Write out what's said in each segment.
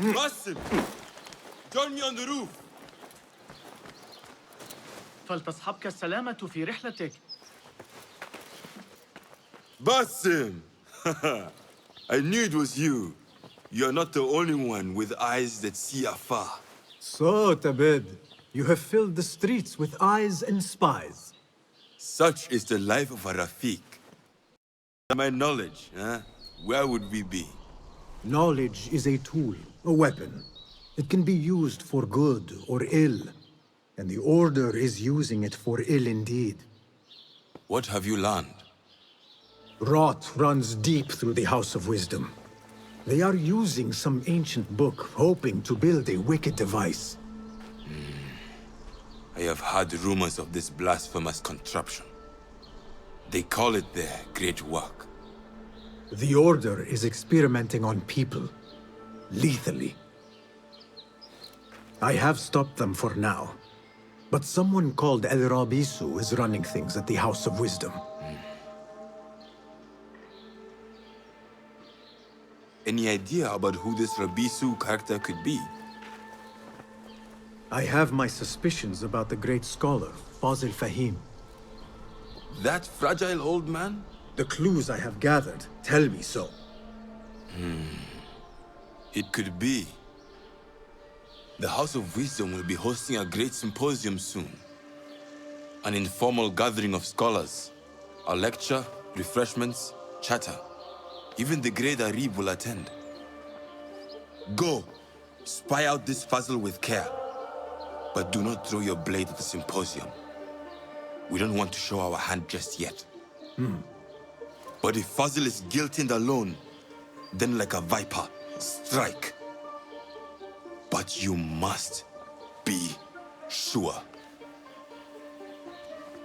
Rasim, join me on the roof. فلتصحبك السلامة في رحلتك. Basim! I knew it was you. You're not the only one with eyes that see afar. So, Tabed, you have filled the streets with eyes and spies. Such is the life of a Rafiq. My knowledge, where would we be? Knowledge is a tool, a weapon. It can be used for good or ill, and the Order is using it for ill indeed. What have you learned? Rot runs deep through the House of Wisdom. They are using some ancient book, hoping to build a wicked device. I have heard rumors of this blasphemous contraption. They call it their great work. The Order is experimenting on people, lethally. I have stopped them for now, but someone called El Rabisu is running things at the House of Wisdom. Any idea about who this Rabisu character could be? I have my suspicions about the great scholar, Fazil Fahim. That fragile old man? The clues I have gathered tell me so. It could be. The House of Wisdom will be hosting a great symposium soon. An informal gathering of scholars. A lecture, refreshments, chatter. Even the great Arib will attend. Go, spy out this puzzle with care. But do not throw your blade at the symposium. We don't want to show our hand just yet. But if Fazil is guilty and alone, then like a viper, strike. But you must be sure.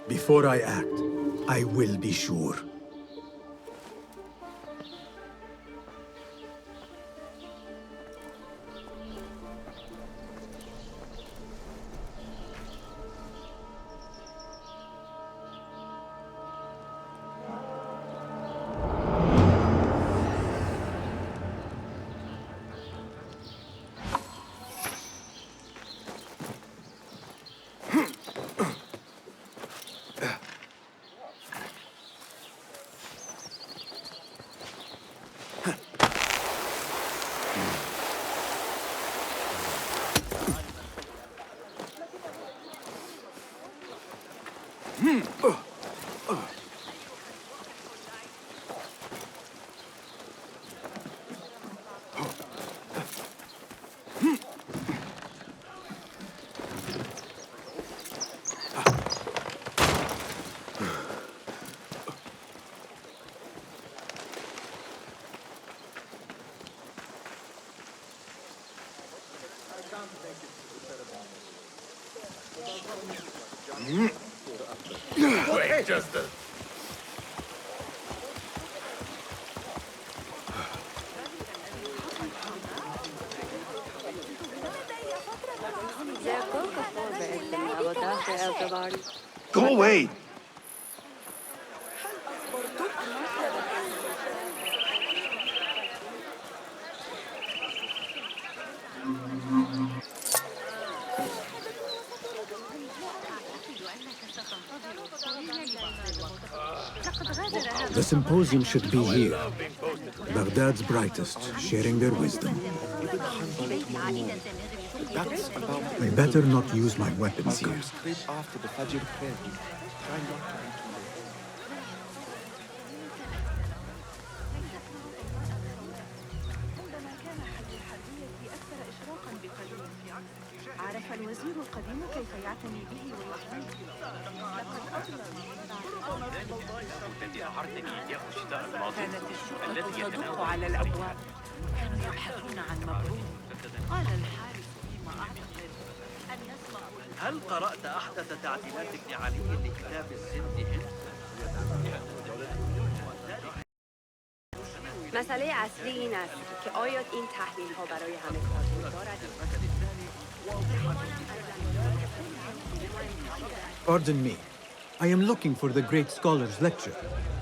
Before I act, I will be sure. Wait, Justin. Go away! The symposium should be here. Baghdad's brightest, sharing their wisdom. I better not use my weapons here. Straight after the Fajr prayer. Try not to be too late. عرف الوزير القديم كيف يعتني به ويحميه. كانت الشرطة تدق على الأبواب. كانوا يبحثون عن مبروك. قال الحارس فيما أعتقد هل قرأت أحدث تعديلات ابن علي لكتاب السند هند؟ مسئله اصلی این است که آیا این تحلیل ها برای همه کار دارد؟ Pardon me. I am looking for the great scholar's lecture.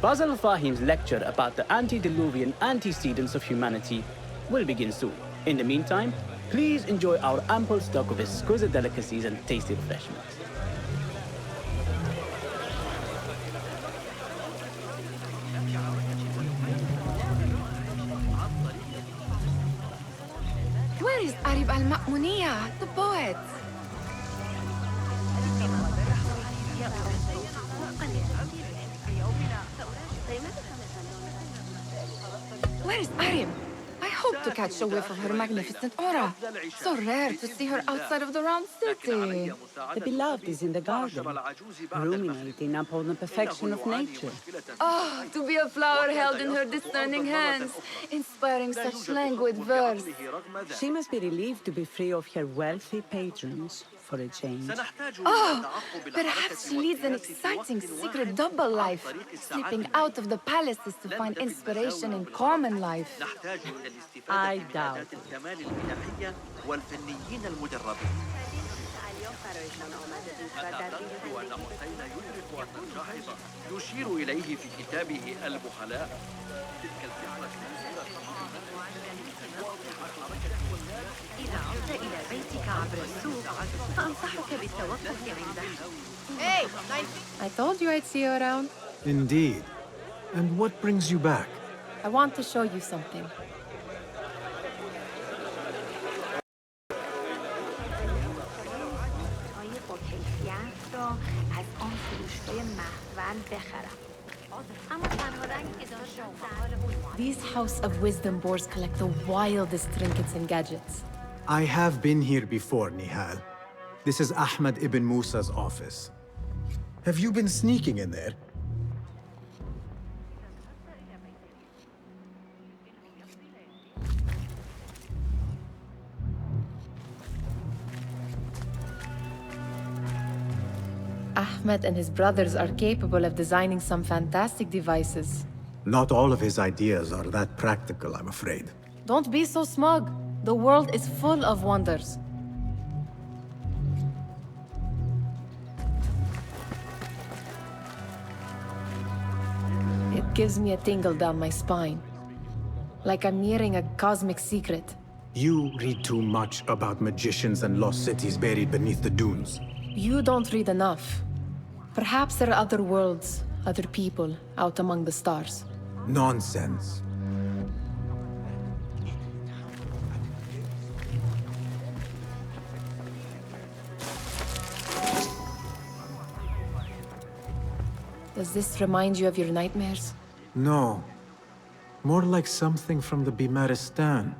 Basil Fahim's lecture about the antediluvian antecedents of humanity will begin soon. In the meantime, please enjoy our ample stock of exquisite delicacies and tasty refreshments. Where is Arib al-Ma'muniyah, the poet? Where is Arib? I hope to catch a whiff of her magnificent aura. So rare to see her outside of the round city. The beloved is in the garden, ruminating upon the perfection of nature. Oh, to be a flower held in her discerning hands, inspiring such languid verse. She must be relieved to be free of her wealthy patrons for a change. Oh, perhaps she leads an exciting secret double life, slipping out of the palaces to find inspiration in common life. I doubt it. يشير إليه في كتابه البخلاء. إذا عدت إلى بيتك عبر السوق فأنصحك بالتوقف عنده. Hey, I told you I'd see you around. Indeed. And what brings you back? I want to show you something. با کیفیت را از آن فروشگاه محون بخرم. اما تنها رنگی که داشتم These House of Wisdom boars collect the wildest trinkets and gadgets. I have been here before, Nihal. This is Ahmed ibn Musa's office. Have you been sneaking in there? Ahmed and his brothers are capable of designing some fantastic devices. Not all of his ideas are that practical, I'm afraid. Don't be so smug. The world is full of wonders. It gives me a tingle down my spine. Like I'm nearing a cosmic secret. You read too much about magicians and lost cities buried beneath the dunes. You don't read enough. Perhaps there are other worlds, other people, out among the stars. Nonsense. Does this remind you of your nightmares? No. More like something from the Bimaristan.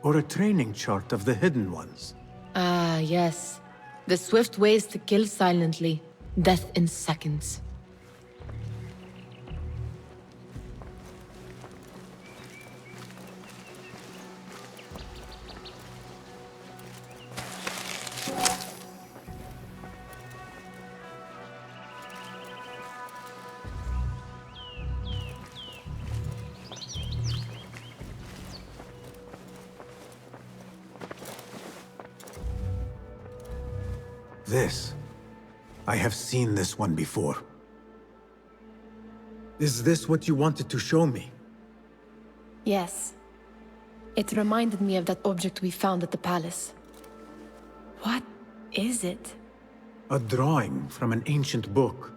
Or a training chart of the Hidden Ones. Ah, yes. The swift ways to kill silently. Death in seconds. This. I have seen this one before. Is this what you wanted to show me? Yes. It reminded me of that object we found at the palace. What is it? A drawing from an ancient book.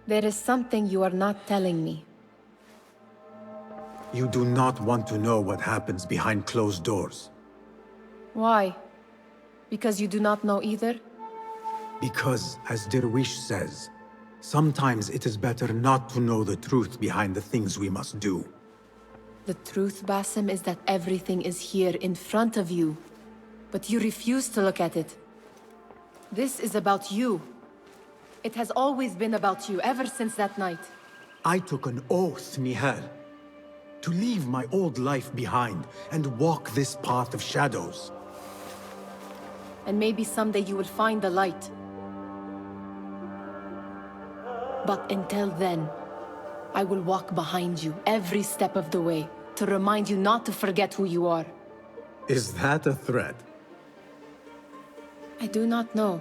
There is something you are not telling me. You do not want to know what happens behind closed doors. Why? Because you do not know either? Because, as Derwish says, sometimes it is better not to know the truth behind the things we must do. The truth, Basim, is that everything is here in front of you. But you refuse to look at it. This is about you. It has always been about you, ever since that night. I took an oath, Nihal, to leave my old life behind and walk this path of shadows. and maybe someday you will find the light. But until then, I will walk behind you every step of the way to remind you not to forget who you are. Is that a threat? I do not know.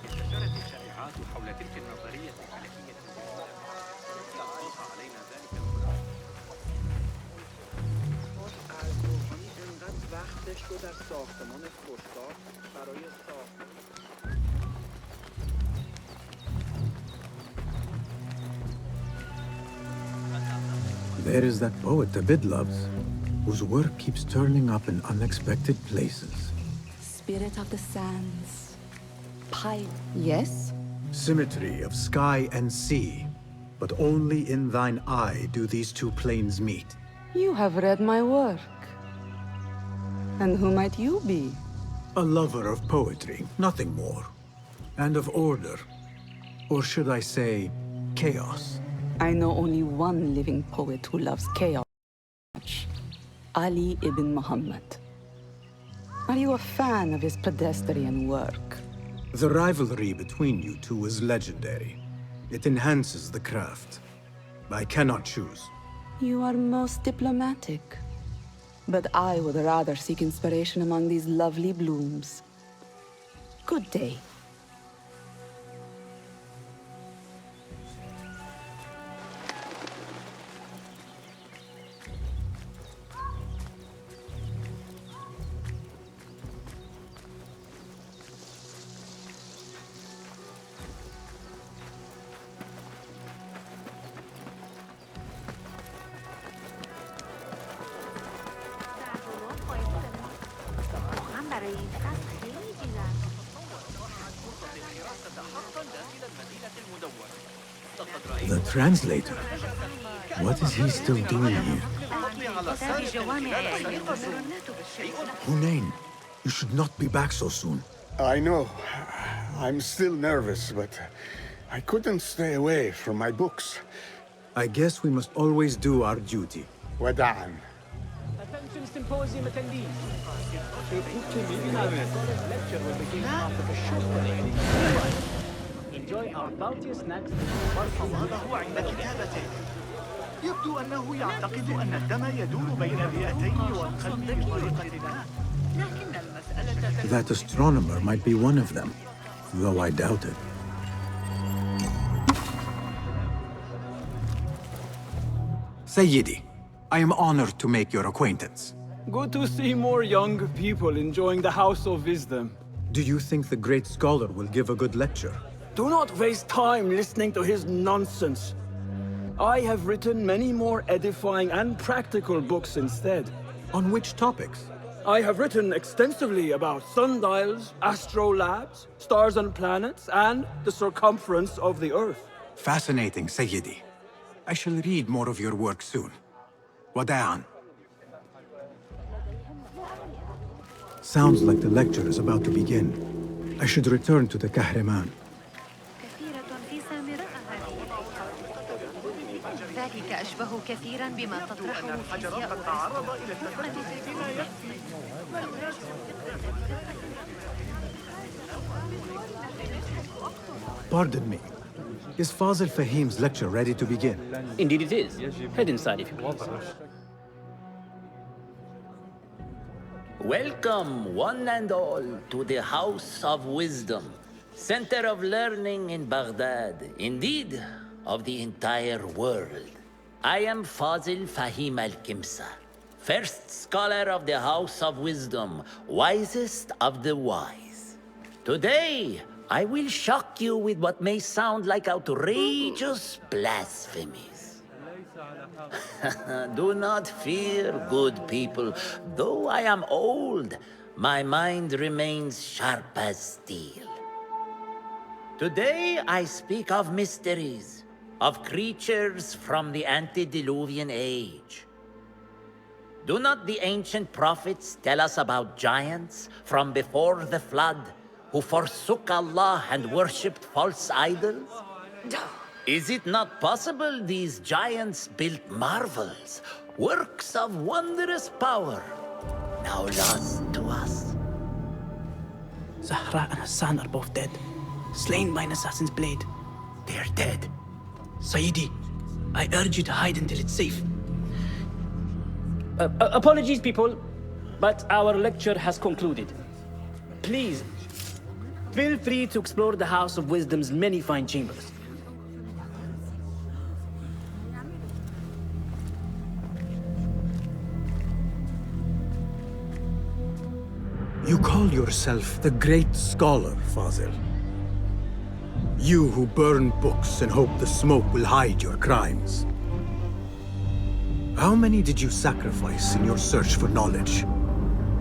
انتشرت الشائعات حول تلك النظرية الفلكية التي أعطاها علينا ذلك الخلق. ارزوهایی انقدر وقتش رو در ساختمان خوشگاه برای ساختن There is that poet David loves, whose work keeps turning up in unexpected places. Spirit of the sands. Pile. Yes? Symmetry of sky and sea, but only in thine eye do these two planes meet. You have read my work. And who might you be? A lover of poetry, nothing more. And of order. Or should I say, chaos. I know only one living poet who loves chaos. Ali ibn Muhammad. Are you a fan of his pedestrian work? The rivalry between you two is legendary. It enhances the craft. I cannot choose. You are most diplomatic. But I would rather seek inspiration among these lovely blooms. Good day. واقعا برای این فصل خیلی دیدن. The translator? What is he still doing here? Hunain, you should not be back so soon. I know. I'm still nervous, but I couldn't stay away from my books. I guess we must always do our duty. وداعا. Attention symposium attendees. Lecture will begin after a short break. Enjoy our bounty snacks. أصابه عند كتابته. يبدو أنه يعتقد أن الدم يدور بين الرئتين والقلب بطريقة ما. لكن المسألة That astronomer might be one of them, though I doubt it. Sayyidi, I am honored to make your acquaintance. Good to see more young people enjoying the House of Wisdom. Do you think the great scholar will give a good lecture? Do not waste time listening to his nonsense. I have written many more edifying and practical books instead. On which topics? I have written extensively about sundials, astrolabes, stars and planets, and the circumference of the Earth. Fascinating, Sayyidi. I shall read more of your work soon. Wada'an. Sounds like the lecture is about to begin. I should return to the Kahraman. كثيرة في سامرتها. ذلك أشبه كثيرا بما تطرحه الحجر قد تعرض إلى التفتت بما يكفي. Pardon me. Is Fazil Fahim's lecture ready to begin? Indeed it is. Head inside if you please. Welcome, one and all, to the House of Wisdom, center of learning in Baghdad, indeed, of the entire world. I am Fazil Fahim al-Kimsa, first scholar of the House of Wisdom, wisest of the wise. Today, I will shock you with what may sound like outrageous blasphemies. Do not fear, good people. Though I am old, my mind remains sharp as steel. Today, I speak of mysteries, of creatures from the antediluvian age. Do not the ancient prophets tell us about giants from before the flood who forsook Allah and worshipped false idols? Is it not possible these giants built marvels, works of wondrous power, now lost to us? Zahra and Hassan are both dead, slain by an assassin's blade. They're dead. Sayyidi, I urge you to hide until it's safe. Apologies, people, but our lecture has concluded. Please, feel free to explore the House of Wisdom's many fine chambers. You call yourself the great scholar, Fazil. You who burn books and hope the smoke will hide your crimes. How many did you sacrifice in your search for knowledge?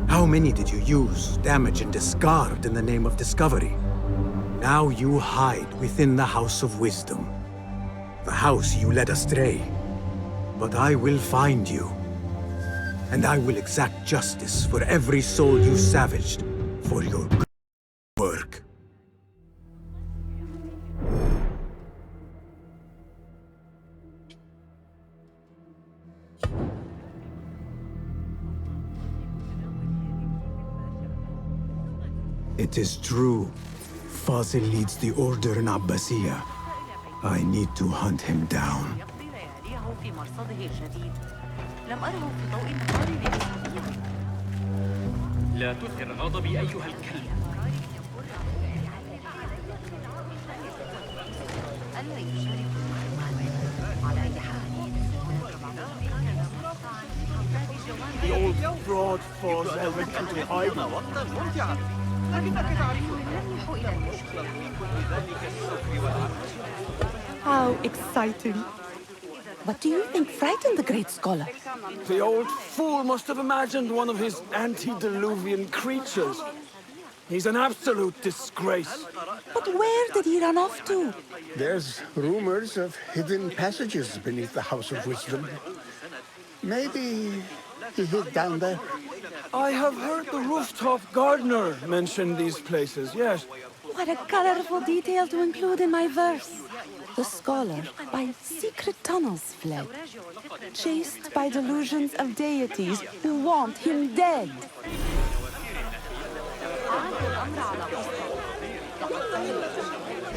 How many did you use, damage, and discard in the name of discovery? Now you hide within the House of Wisdom. The house you led astray. But I will find you. And I will exact justice for every soul you savaged for your good work. It is true. Fazil leads the order in Abbasiyah. I need to hunt him down. لا تثر غضبي أيها الكلب. The old fraud falls went into hiding. How exciting. What do you think frightened the great scholar? The old fool must have imagined one of his antediluvian creatures. He's an absolute disgrace. But where did he run off to? There's rumors of hidden passages beneath the House of Wisdom. Maybe he hid down there. I have heard the rooftop gardener mention these places, yes. What a colorful detail to include in my verse. The scholar by secret tunnels fled, chased by delusions of deities who want him dead.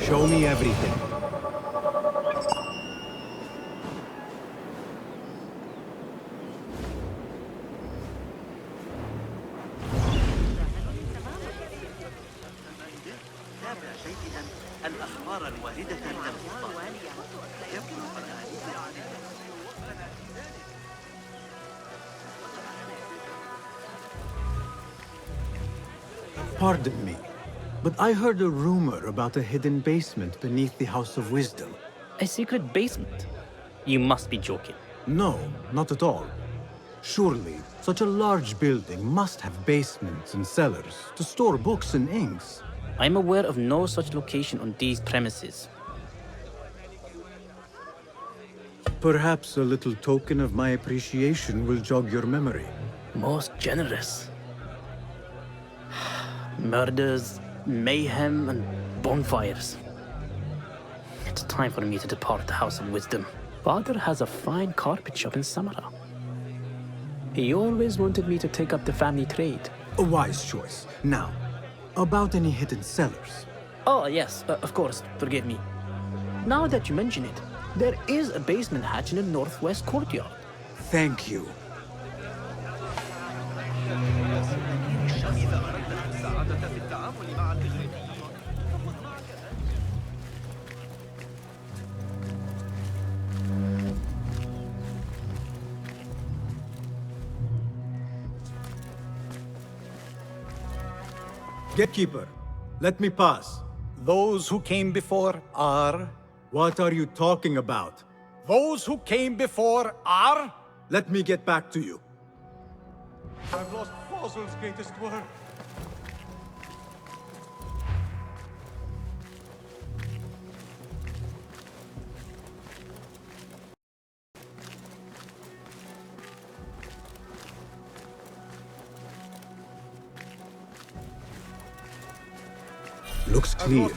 Show me everything. الأخبار الواردة من السلطان. Pardon me, but I heard a rumor about a hidden basement beneath the House of Wisdom. A secret basement? You must be joking. No, not at all. Surely, such a large building must have basements and cellars to store books and inks. I'm aware of no such location on these premises. Perhaps a little token of my appreciation will jog your memory. Most generous. Murders, mayhem, and bonfires. It's time for me to depart the House of Wisdom. Father has a fine carpet shop in Samara. He always wanted me to take up the family trade. A wise choice. Now, about any hidden cellars? Oh, yes, of course, forgive me. Now that you mention it, there is a basement hatch in the northwest courtyard. Thank you. Gatekeeper, let me pass. Those who came before are... What are you talking about? Those who came before are... Let me get back to you. I've lost Fossil's greatest work. Looks clear.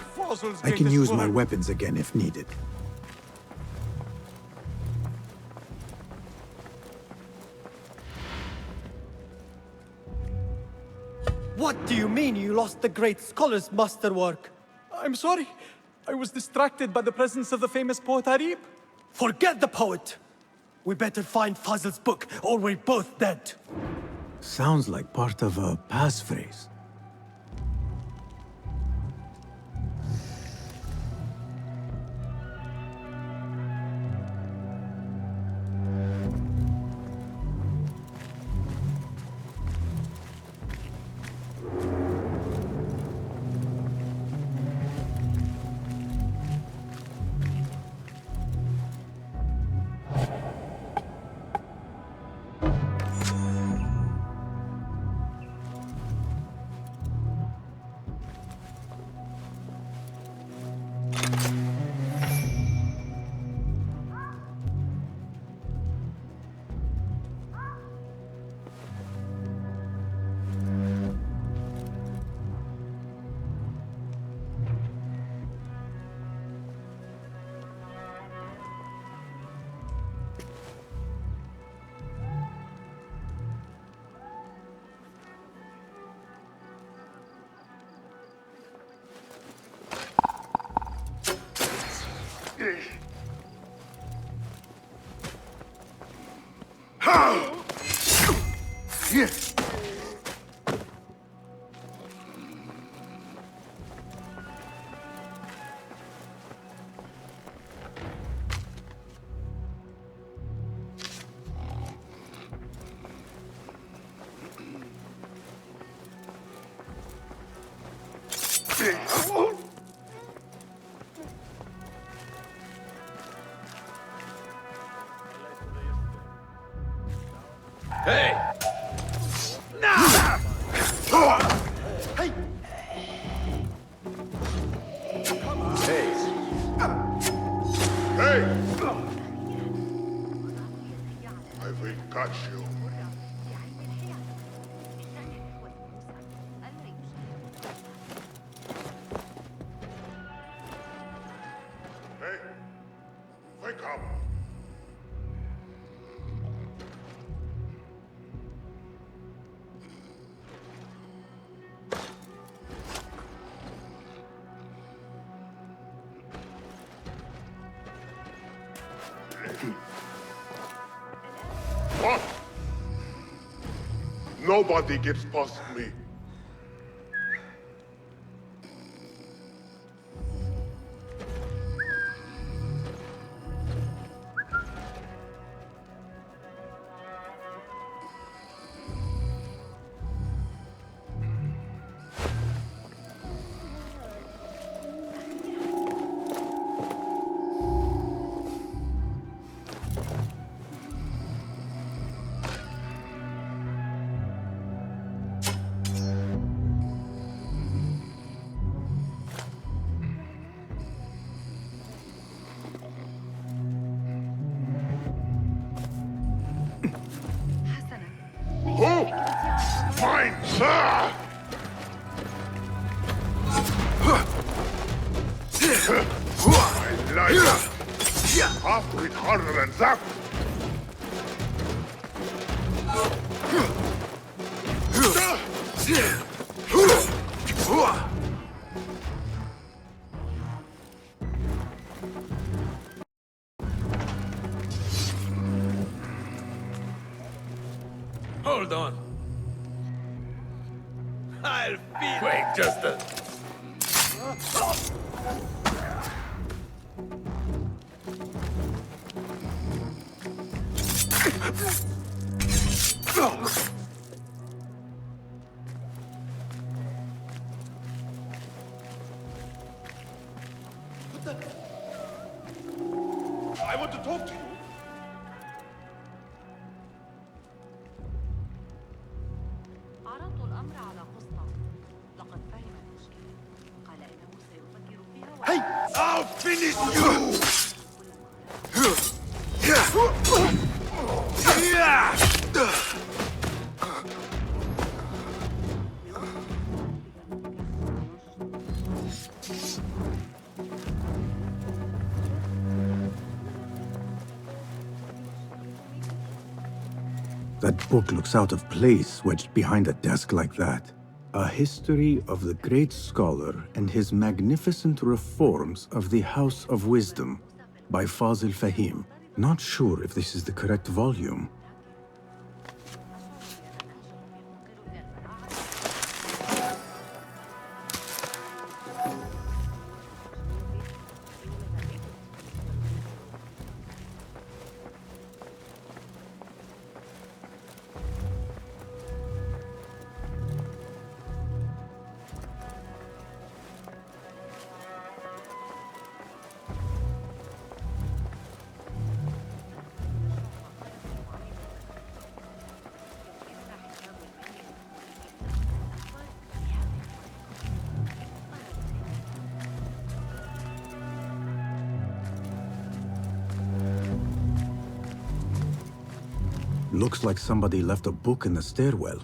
I can use my weapons again if needed. What do you mean you lost the great scholar's masterwork? I'm sorry. I was distracted by the presence of the famous poet Arib. Forget the poet! We better find Fazl's book, or we're both dead. Sounds like part of a passphrase. Hey! Hey! I will catch you. Hey! Wake up! What? Nobody gets past me. Who? Fine, sir! My life! Half with harder than that! Hold on. I'll feel... Wait, just a... to talk to you. عرضت الأمر على قسطة. لقد فهم المشكلة. قال إنه سيفكر فيها. Hey! I'll finish you! That book looks out of place wedged behind a desk like that. A history of the great scholar and his magnificent reforms of the House of Wisdom by Fazil Fahim. Not sure if this is the correct volume. Looks like somebody left a book in the stairwell.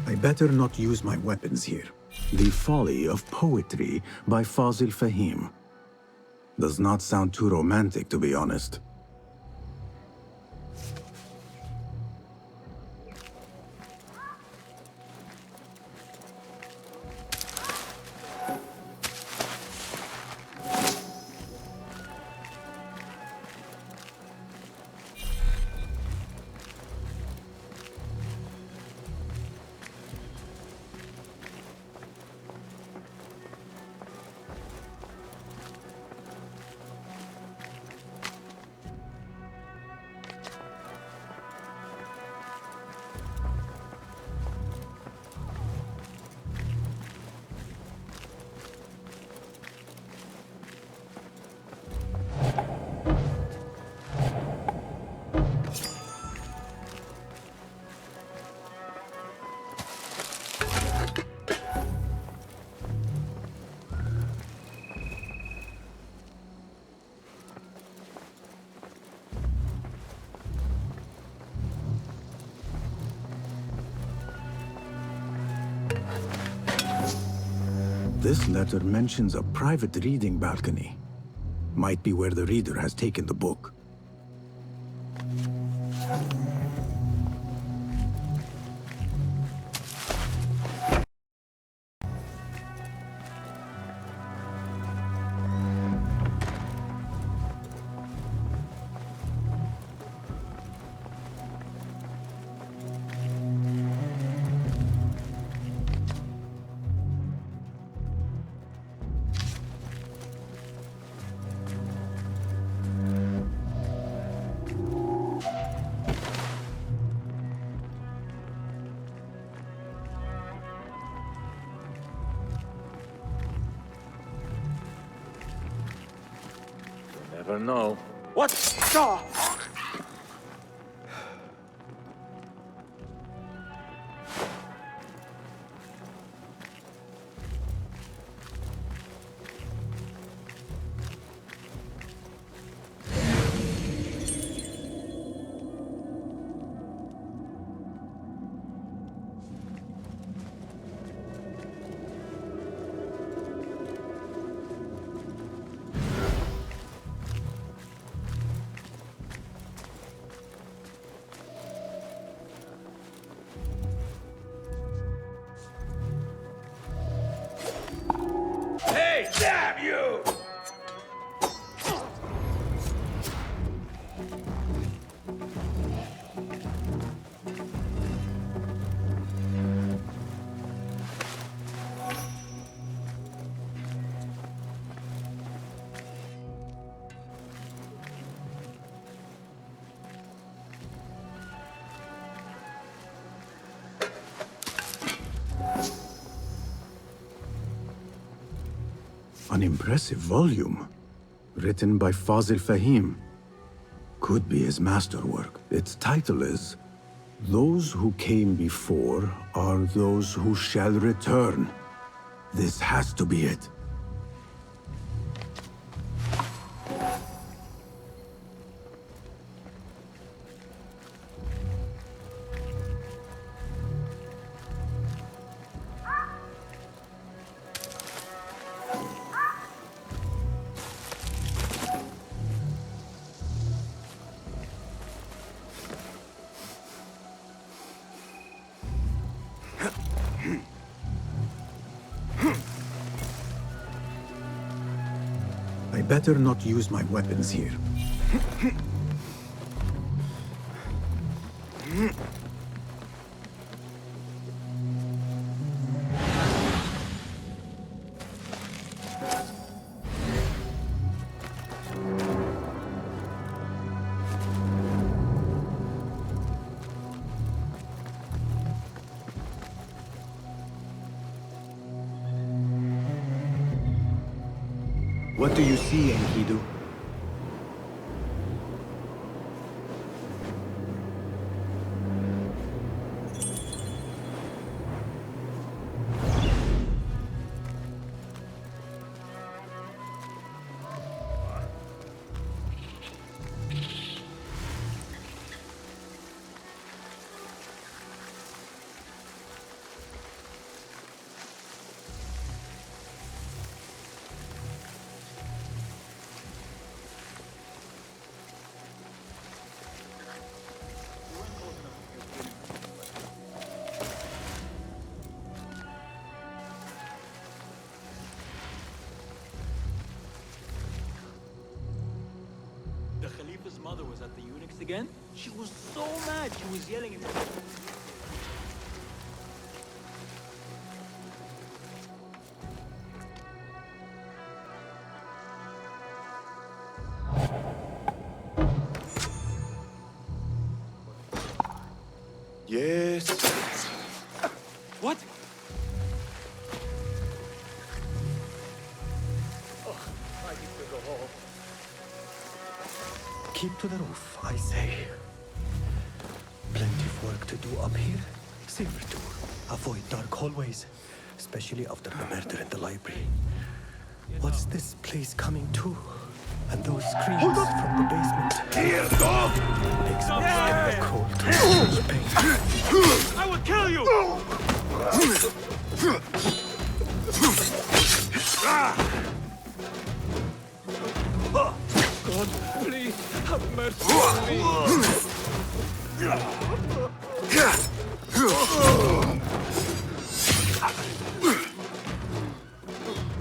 I better not use my weapons here. The Folly of Poetry by Fazil Fahim. Does not sound too romantic, to be honest. This letter mentions a private reading balcony. Might be where the reader has taken the book. Never know. What? No! An impressive volume. Written by Fazil Fahim. Could be his masterwork. Its title is Those Who Came Before Are Those Who Shall Return. This has to be it. I better not use my weapons here. What do you see, Enkidu? The Khalifa's mother was at the eunuchs again? She was so mad, she was yelling at me. Yes. What? Keep to the roof, I say. Plenty of work to do up here. Safer to avoid dark hallways, especially after the murder in the library. What's this place coming to? And those screams from the basement. Here, dog! Makes me feel cold and pain. I will kill you! God, please, have mercy on me.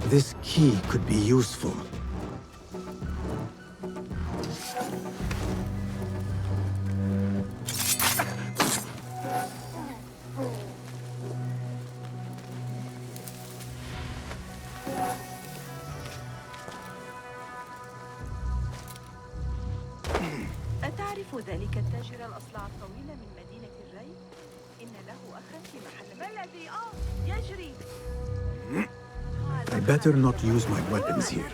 This key could be useful. أتعرف ذلك التاجر الأصلع الطويل من مدينة الري؟ إن له أخا في محل ما الذي يجري؟ I better not use my weapons here.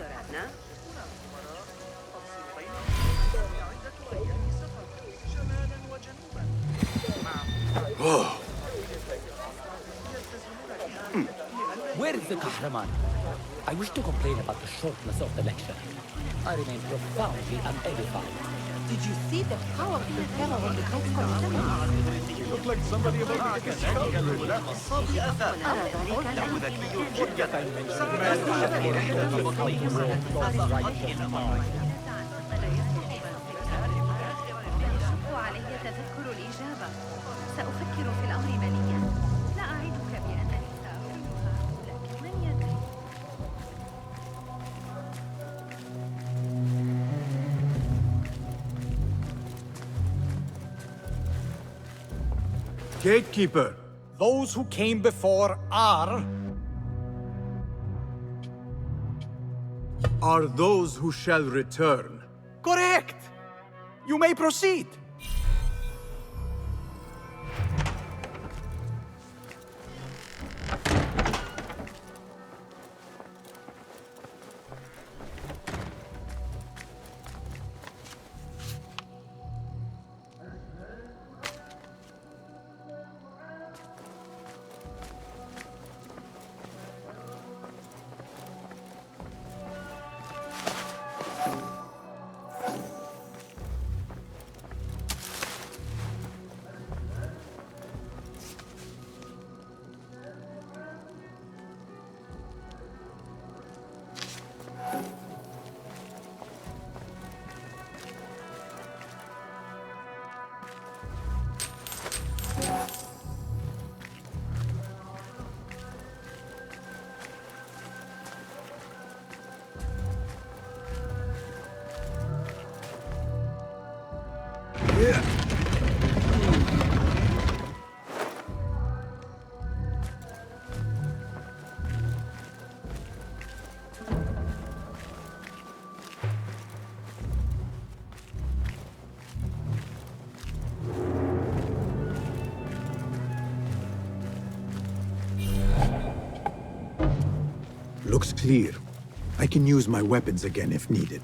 Where is the Kahraman? I wish to complain about the shortness of the lecture. I remain profoundly unedified. Did you see the power of the terror on the Great Colosseum? You look like somebody about to get وعلي تذكر الإجابة. سأفكر في الأمر مليا. لا أعدك بأنني سأفعلها، لكن من يدري؟ Gatekeeper! Those who came before are those who shall return. correct. You may proceed. Looks clear. I can use my weapons again if needed.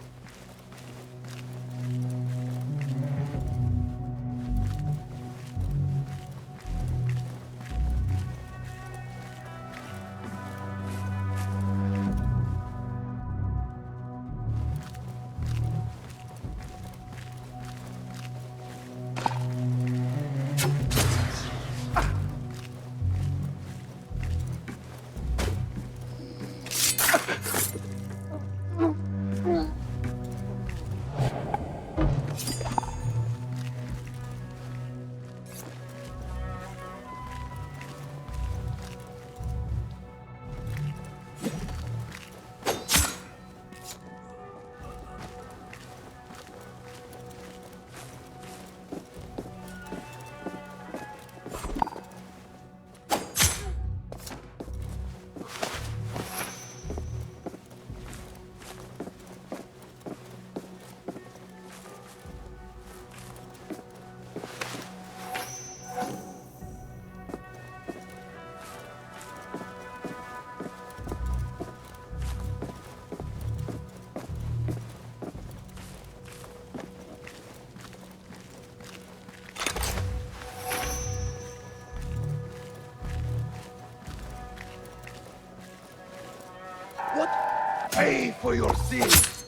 Pay for your sins!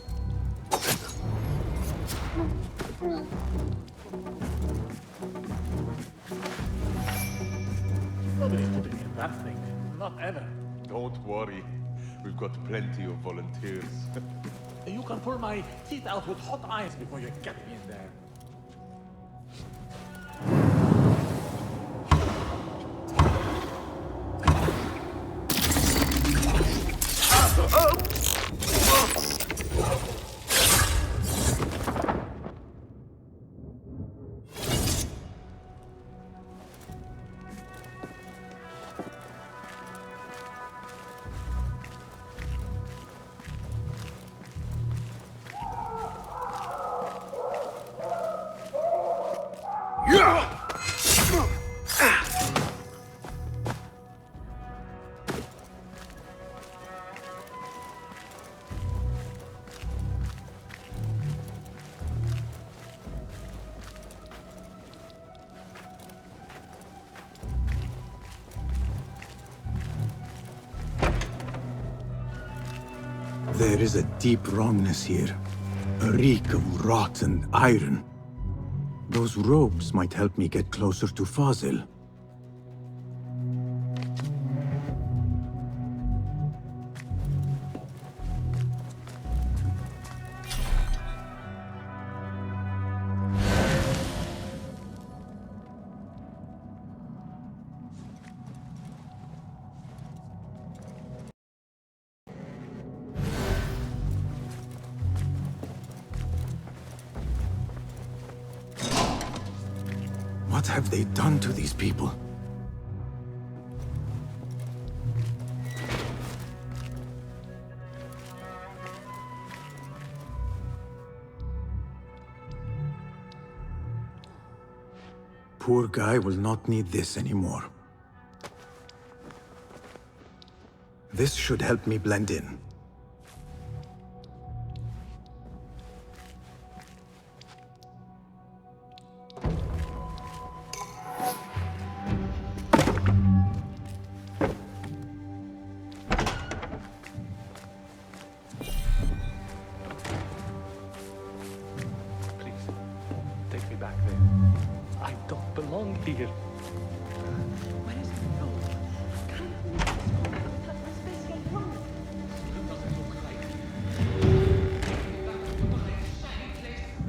Nobody's putting in that thing. Not ever. Don't worry. We've got plenty of volunteers. You can pull my teeth out with hot irons before you get me in there. There is a deep wrongness here. A reek of rot and iron. Those robes might help me get closer to Fazil. What have they done to these people? Poor guy will not need this anymore. This should help me blend in.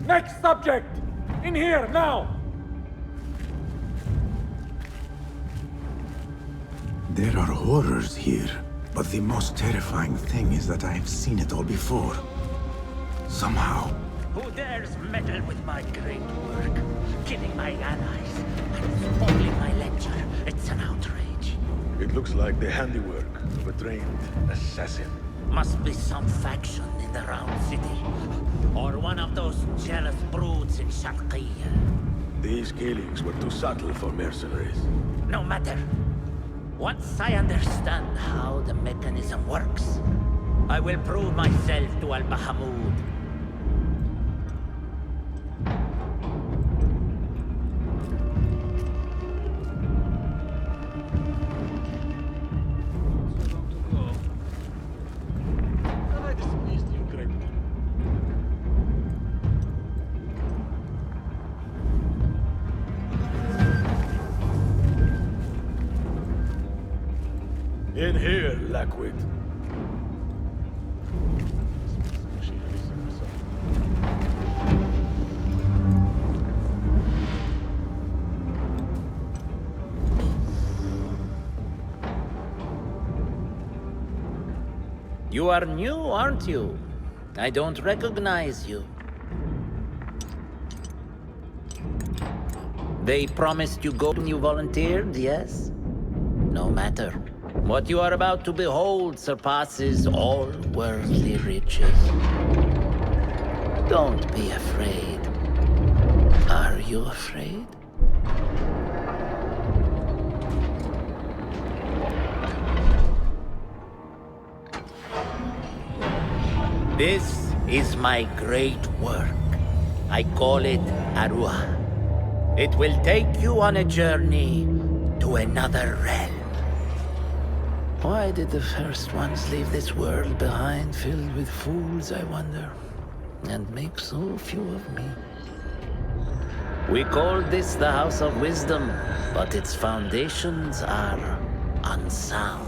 Next subject! In here, now! There are horrors here, but the most terrifying thing is that I have seen it all before. Somehow, Who dares meddle with my great work? Killing my allies and spoiling my lecture. It's an outrage. It looks like the handiwork of a trained assassin. Must be some faction in the Round City. Or one of those jealous broods in Sharqiyya. These killings were too subtle for mercenaries. No matter. Once I understand how the mechanism works, I will prove myself to Al-Bahamud. In here, Lackwit. You are new, aren't you? I don't recognize you. They promised you gold when you volunteered, yes? No matter. What you are about to behold surpasses all worldly riches. Don't be afraid. Are you afraid? This is my great work. I call it Arua. It will take you on a journey to another realm. Why did the first ones leave this world behind filled with fools, I wonder, and make so few of me? We called this the House of Wisdom, but its foundations are unsound.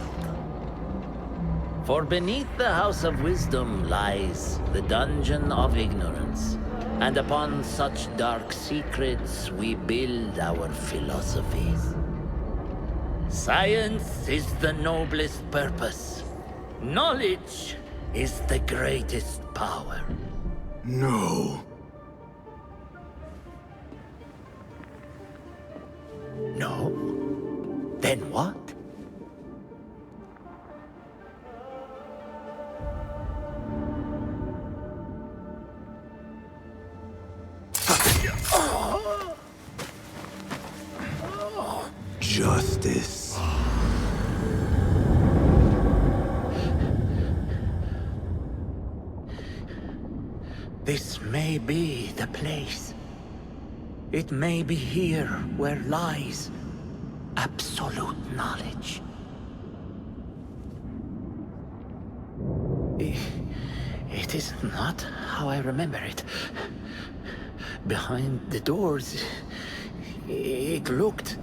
For beneath the House of Wisdom lies the Dungeon of Ignorance, and upon such dark secrets we build our philosophies. Science is the noblest purpose. Knowledge is the greatest power. No. No? Then what? Justice. This may be the place. It may be here where lies absolute knowledge. It is not how I remember it. Behind the doors, it looked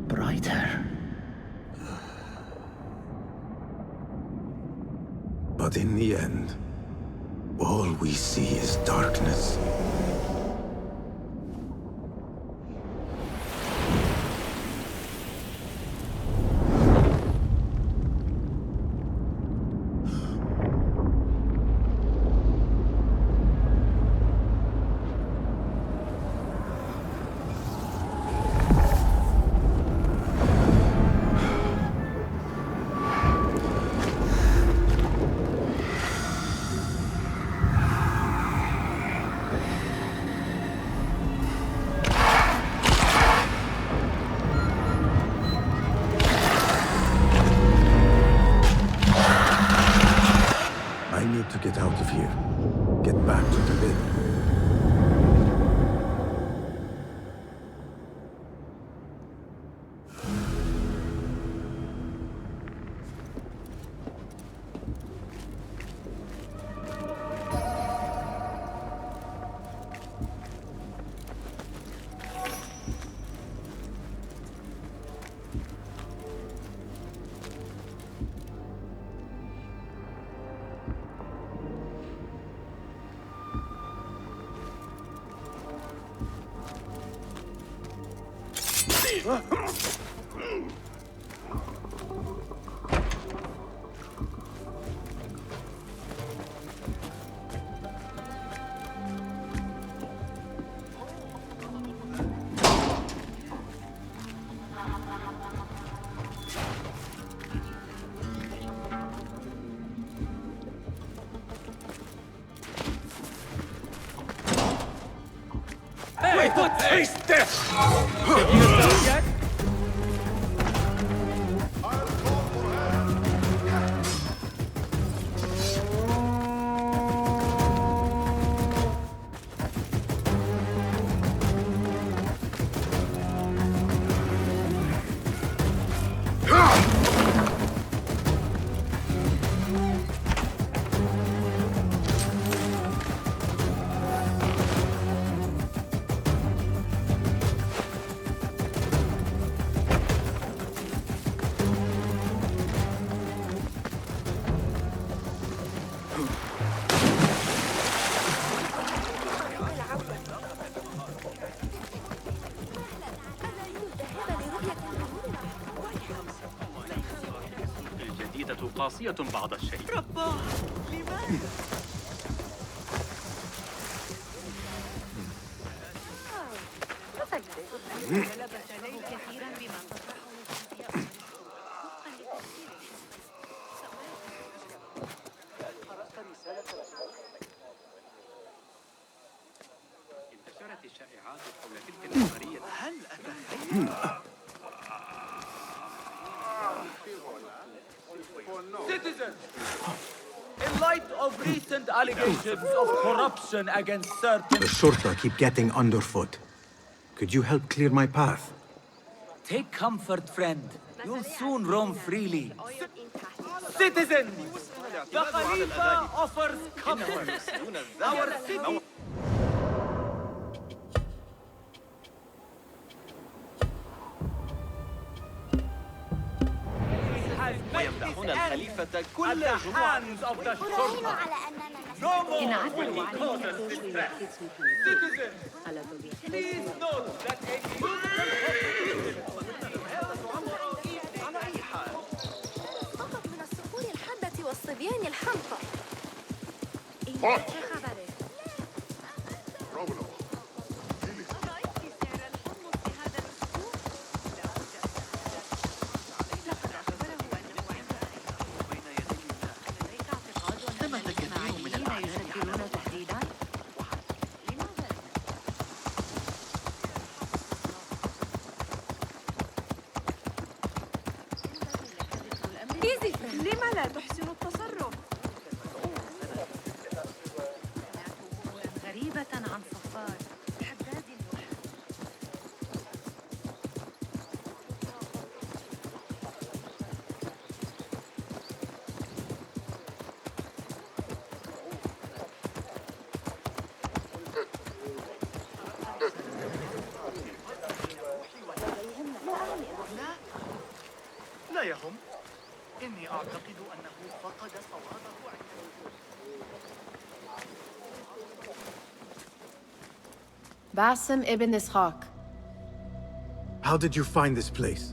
brighter. But in the end, all we see is darkness. To get out of here. Get back to the lid. Try to taste this! الجديدة قاسية بعض الشيء. رباه لماذا؟ انتشرت الشائعات حول تلك النظرية. هل أتخيل؟ Citizens, in light of recent allegations of corruption against certain... The Shurta keep getting underfoot. Could you help clear my path? Take comfort, friend. You'll soon roam freely. Citizens, the Khalifa offers comfort. Our city... ويمنحون الخليفة كل جمعة. أراهن على أننا انعزلوا Please note that على أي حال؟ فقط من الصخور الحادة والصبيان الحمقى. لما لا تحسن التصرف؟ غريبة عن صفار حداد الوحد. لا يهم. إني أعتقد أنه فقد صوابه Basim ibn Ishaq. How did you find this place?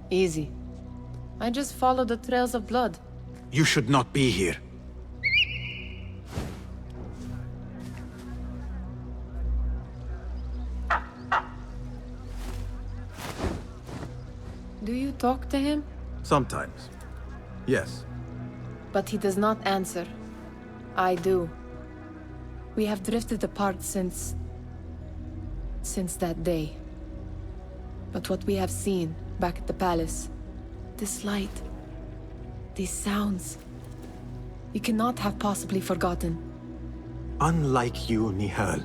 Easy. I just followed the trails of blood. You should not be here. Do you talk to him? Sometimes. Yes. But he does not answer. I do. We have drifted apart since that day. But what we have seen back at the palace, this light, these sounds, you cannot have possibly forgotten. Unlike you, Nihal,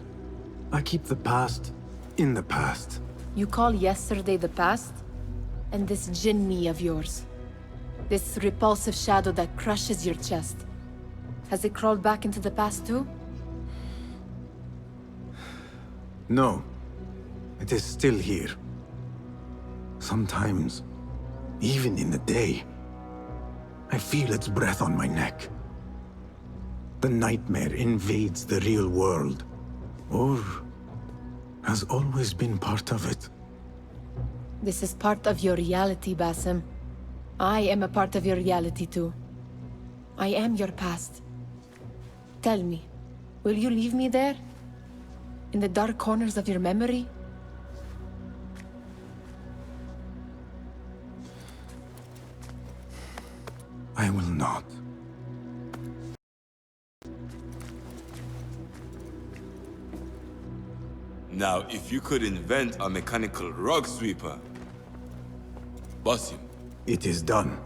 I keep the past in the past. You call yesterday the past? And this jinni of yours, this repulsive shadow that crushes your chest, has it crawled back into the past too? No. It is still here. Sometimes, even in the day, I feel its breath on my neck. The nightmare invades the real world, or has always been part of it. This is part of your reality, Basim. I am a part of your reality too. I am your past. Tell me, will you leave me there? In the dark corners of your memory? I will not. Now, if you could invent a mechanical rug sweeper... Basim. It is done.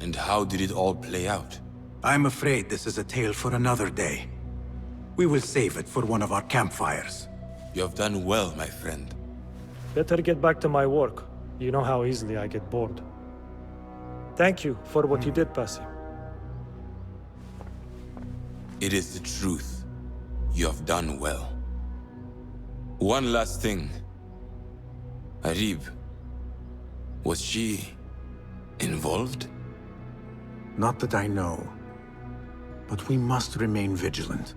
And how did it all play out? I'm afraid this is a tale for another day. We will save it for one of our campfires. You have done well, my friend. Better get back to my work. You know how easily I get bored. Thank you for what you did, Basim. It is the truth. You have done well. One last thing. Arib, was she involved? Not that I know. But we must remain vigilant.